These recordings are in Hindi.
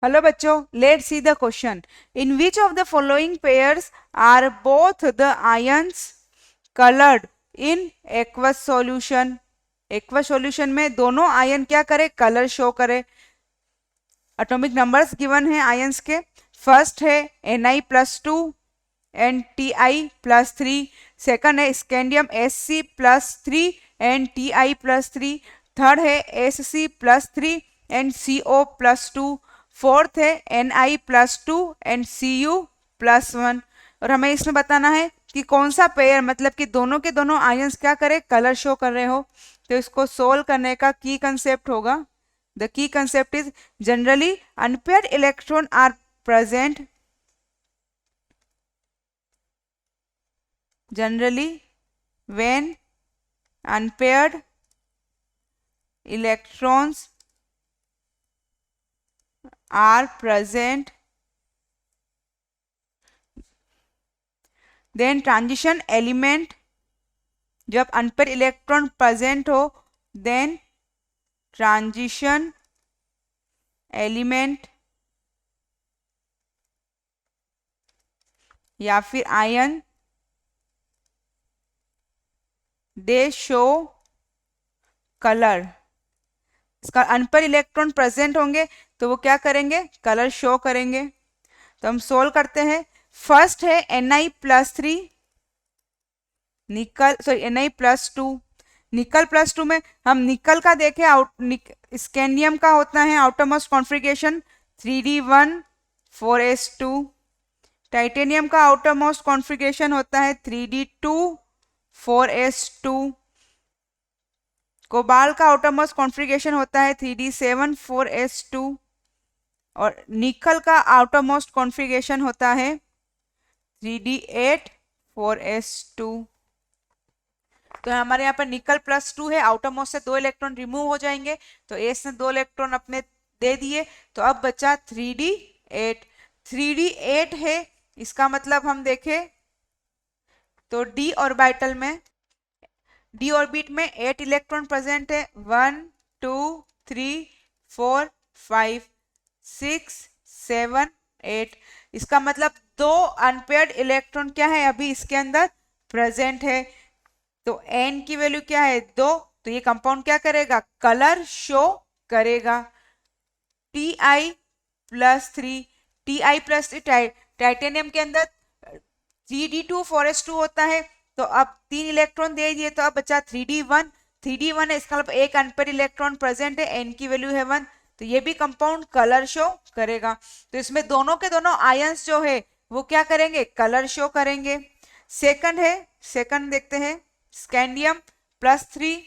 हेलो बच्चों, let's see the question. In which of the following pairs are both the ions coloured in aqueous solution. Aqueous solution में दोनों आयन क्या करे, कलर शो करे। एटॉमिक नंबर्स गिवन है आयंस के। फर्स्ट है Ni+2 एंड Ti+3। सेकंड है scandium Sc+3 and Ti+3। Third है Sc+3 एंड Co+2। फोर्थ है Ni+2 एंड Cu+1। और हमें इसमें बताना है कि कौन सा पेयर, मतलब कि दोनों के दोनों आयंस क्या करे, कलर शो कर रहे हो। तो इसको सोल्व करने का की कंसेप्ट होगा, the key concept is generally unpaired electron are present generally when unpaired electrons are present, then transition element, जब अनपेयर इलेक्ट्रॉन प्रेजेंट हो देन ट्रांजिशन एलिमेंट या फिर आयन दे शो कलर। इसका अनपेयर इलेक्ट्रॉन प्रेजेंट होंगे तो वो क्या करेंगे, कलर शो करेंगे। तो हम सोल्व करते हैं। फर्स्ट है Ni+3 निकल, सॉरी Ni+2। निकल+2 में हम निकल का देखें, स्कैंडियम का होता है outermost configuration 3d1 4s2। Titanium का आउटरमोस्ट कॉन्फ़िगरेशन होता है 3d2 4s2। कोबाल का आउटरमोस्ट कॉन्फ़िगरेशन होता है 3d7 4s2। और निकल का आउटरमोस्ट कॉन्फ़िगरेशन होता है 3d8 4s2। तो हमारे यहाँ पर निकल+2 है, आउटर मोस्ट से 2 इलेक्ट्रॉन रिमूव हो जाएंगे, तो एस ने 2 इलेक्ट्रॉन अपने दे दिए। तो अब बचा 3d8। 3d8 है, इसका मतलब हम देखें तो डी ऑर्बिटल में, डी ऑर्बिट में 8 इलेक्ट्रॉन प्रेजेंट है। 1 2 3 4 5 6 7 8। इसका मतलब 2 अनपेयर्ड इलेक्ट्रॉन क्या है, अभी इसके अंदर प्रेजेंट है। तो n की वैल्यू क्या है, 2। तो ये कंपाउंड क्या करेगा, कलर शो करेगा। Ti+3, Ti+3 टाइटेनियम के अंदर 3d2 4s2 होता है। तो अब 3 इलेक्ट्रॉन दे दिए, तो अब बचा 3d1। 3d1 है, इसका मतलब एक अनपेयर इलेक्ट्रॉन प्रेजेंट है, n की वैल्यू है 1। तो ये भी कंपाउंड कलर शो करेगा। तो इसमें दोनों के दोनों आयंस जो है वो क्या करेंगे, कलर शो करेंगे। सेकंड है, सेकंड देखते हैं, स्कैंडियम+3।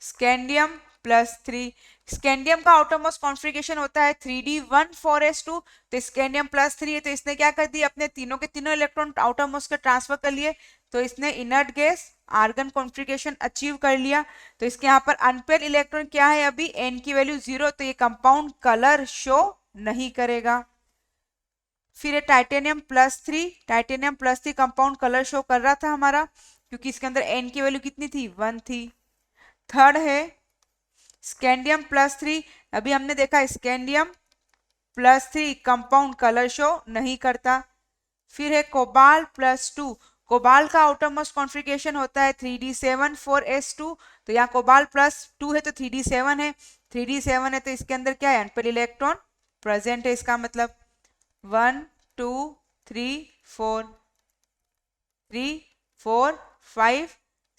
स्कैंडियम+3, स्कैंडियम का आउटरमोस्ट कॉन्फ़िगरेशन होता है 3d1 4s2। तो स्कैंडियम+3 है, तो इसने क्या कर दिया, अपने तीनों के तीनों इलेक्ट्रॉन आउटरमोस्ट के ट्रांसफर कर लिए। तो इसने inert gas argon configuration achieve कर लिया। तो इसके यहाँ पर अनपेयर इलेक्ट्रॉन क्या है, अभी n की वैल्यू 0। तो ये कंपाउंड कलर शो नहीं करेगा। फिर है टाइटेनियम+3। टाइटेनियम+3 कंपाउंड कलर शो कर रहा था हमारा, क्योंकि इसके अंदर n की वैल्यू कितनी थी, 1 थी। थर्ड है स्कैंडियम+3। अभी हमने देखा स्कैंडियम+3 कंपाउंड कलर शो नहीं करता। फिर है कोबाल+2। कोबाल का आउटरमोस्ट कॉन्फ़िगरेशन होता है 3d7 4s2। तो यहाँ कोबाल+2 है तो 3d7 है, 3d7 है तो इसके अंदर क्या है, अनपेयर इलेक्ट्रॉन प्रेजेंट है। इसका मतलब 1 2 3 4 3 4 5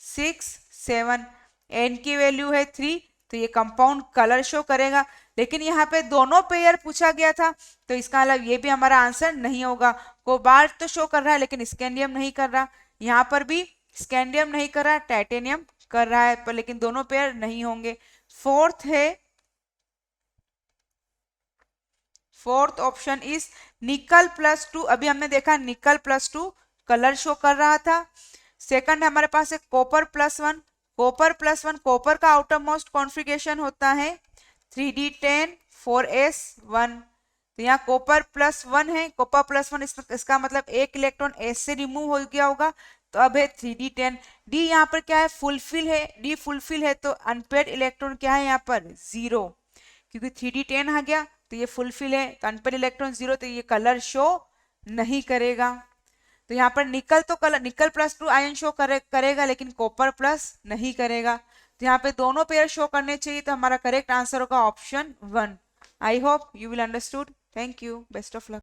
6 7, n की वैल्यू है 3। तो ये कंपाउंड कलर शो करेगा। लेकिन यहाँ पे दोनों पेयर पूछा गया था, तो इसका मतलब ये भी हमारा आंसर नहीं होगा। कोबाल्ट तो शो कर रहा है लेकिन स्कैंडियम नहीं कर रहा। यहाँ पर भी स्कैंडियम नहीं कर रहा, टाइटेनियम कर रहा है, पर लेकिन दोनों पेयर नहीं होंगे। फोर्थ है, फोर्थ ऑप्शन इज निकल+2। अभी हमने देखा निकल+2 कलर शो कर रहा था। सेकंड हमारे पास है कॉपर+1। कॉपर+1, कॉपर का आउटर मोस्ट कॉन्फ़िगरेशन होता है 3d10 4s1। तो यहाँ कॉपर+1 है, कॉपर+1 इसका मतलब एक इलेक्ट्रॉन एस से रिमूव हो गया होगा। तो अब है 3d10। डी यहाँ पर क्या है, फुलफिल है, डी फुलफिल है, तो अनपेयर्ड इलेक्ट्रॉन क्या है यहाँ पर, 0। क्योंकि 3d10 आ गया तो ये फुलफिल है, तो अनपेड इलेक्ट्रॉन 0 तो ये कलर शो नहीं करेगा। तो यहाँ पर निकल तो कलर निकल +2 आयन शो करेगा लेकिन कॉपर प्लस नहीं करेगा। तो यहाँ पे दोनों पेयर शो करने चाहिए, तो हमारा करेक्ट आंसर होगा option 1। I hope you will understood. Thank you, best of luck.